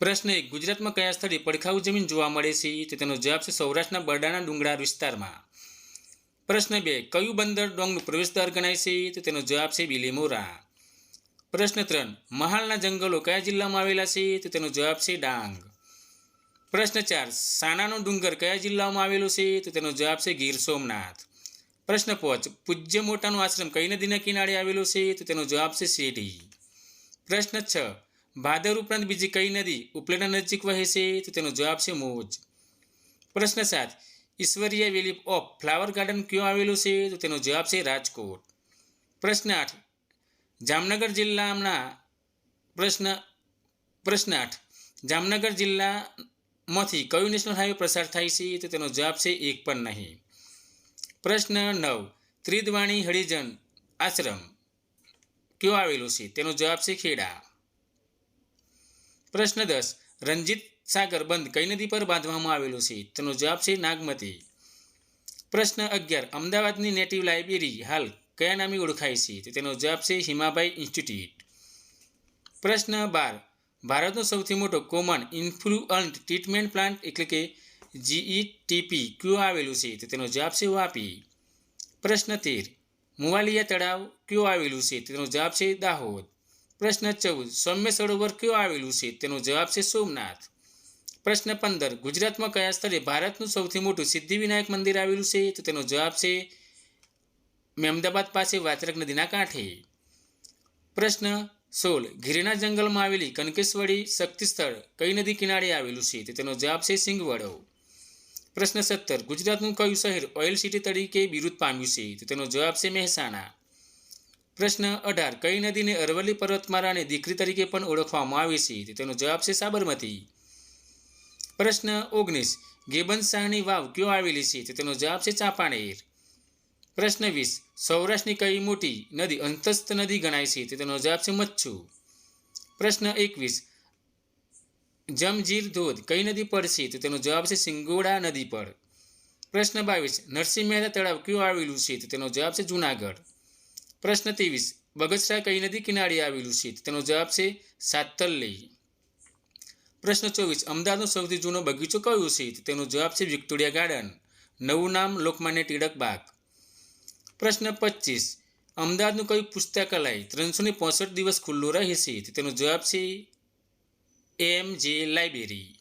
પ્રશ્ન 1. ગુજરાતમાં કયા સ્થળે પડખાઉ જમીન જોવા મળે છે? તો તેનો જવાબ છે સૌરાષ્ટ્રના બરડાના ડુંગરાળ વિસ્તારમાં. પ્રશ્ન 2. કયું બંદર ડોંગનું પ્રવેશદ્વાર ગણાય છે? તો તેનો જવાબ છે બિલીમોરા. પ્રશ્ન 3. મહાલના જંગલો કયા જિલ્લામાં આવેલા છે? તો તેનો જવાબ છે ડાંગ. પ્રશ્ન 4. સાનાનો ડુંગર કયા જિલ્લામાં આવેલો છે? તો તેનો જવાબ છે ગીર સોમનાથ. પ્રશ્ન 5. પૂજ્ય મોટાનો આશ્રમ કઈ નદીના કિનારે આવેલો છે? તો તેનો જવાબ છે શેઢી. પ્રશ્ન 6. ભાદર ઉપરાંત બીજી કઈ નદી ઉપલેટા નજીક વહે છે? તો તેનો જવાબ છે મોજ. પ્રશ્ન 7. ઈશ્વરીય વેલી ઓફ ફ્લાવર ગાર્ડન ક્યાં આવેલું છે? તો તેનો જવાબ છે રાજકોટ. પ્રશ્ન 8. જામનગર જિલ્લાના પ્રશ્ન 8. જામનગર જિલ્લામાંથી કયું નેશનલ હાઈવે પસાર થાય છે? તો તેનો જવાબ છે એક પણ નહીં. પ્રશ્ન 9. ત્રિદવાણી હરિજન આશ્રમ ક્યો આવેલો છે? તેનો જવાબ છે ખેડા. પ્રશ્ન 10. રંજીત સાગર બંધ કઈ નદી પર બાંધવામાં આવેલો છે? તેનો જવાબ છે નાગમતી. પ્રશ્ન 11. અમદાવાદની નેટિવ લાઇબ્રેરી હાલ કયા નામે ઓળખાય છે? તો તેનો જવાબ છે હિમાબાઈ ઇન્સ્ટિટ્યૂટ. પ્રશ્ન 12. ભારતનો સૌથી મોટો કોમન ઇન્ફ્લુઅન્ટ ટ્રીટમેન્ટ પ્લાન્ટ એટલે કે GETP ક્યો આવેલું છે? તો તેનો જવાબ છે વાપી. પ્રશ્ન 13. મુવાલિયા તળાવ ક્યો આવેલું છે? તેનો જવાબ છે દાહોદ. પ્રશ્ન 14. સૌમ્ય સરોવર ક્યો આવેલું છે? તેનો જવાબ છે સોમનાથ. પ્રશ્ન 15. ગુજરાતમાં કયા સ્થળે ભારતનું સૌથી મોટું સિદ્ધિવિનાયક મંદિર આવેલું છે? તો તેનો જવાબ છે મહેમદાબાદ પાસે વાત્રક નદીના કાંઠે. પ્રશ્ન 16. ગીરના જંગલમાં આવેલી કનકેશ્વરી શક્તિસ્થળ કઈ નદી કિનારે આવેલું છે? તો તેનો જવાબ છે સિંગવડો. પ્રશ્ન 17. ગુજરાતનું કયું શહેર ઓઇલ સિટી તરીકે બિરુદ પામ્યું છે? તો તેનો જવાબ છે મહેસાણા. પ્રશ્ન 18. કઈ નદીને અરવલ્લી પર્વતમાળાની દીકરી તરીકે પણ ઓળખવામાં આવે છે? તો તેનો જવાબ છે સાબરમતી. પ્રશ્ન 19. ગેબન શાહની વાવ ક્યો આવેલી છે? તો તેનો જવાબ છે ચાંપાનેર. પ્રશ્ન 20. સૌરાષ્ટ્રની કઈ મોટી નદી અંતસ્થ નદી ગણાય છે? તો તેનો જવાબ છે મચ્છુ. પ્રશ્ન 21. જમજીર ધોધ કઈ નદી પર છે? તો તેનો જવાબ છે સિંગોડા નદી પર. પ્રશ્ન 22. નરસિંહ મહેતા તળાવ ક્યું આવેલું છે? તો તેનો જવાબ છે જૂનાગઢ. પ્રશ્ન 23. બગસરા કઈ નદી કિનારે આવેલું છે? તો તેનો જવાબ છે સાતલ્લી. પ્રશ્ન 24. અમદાવાદનો સૌથી જૂનો બગીચો કયો છે? તો તેનો જવાબ છે વિક્ટોરિયા ગાર્ડન. નવું નામ લોકમાન્ય ટિળક બાગ. પ્રશ્ન 25. અમદાવાદનું કયું પુસ્તકાલય 365 દિવસ ખુલ્લું રહે છે? તો તેનો જવાબ છે AMJ લાઇબ્રેરી.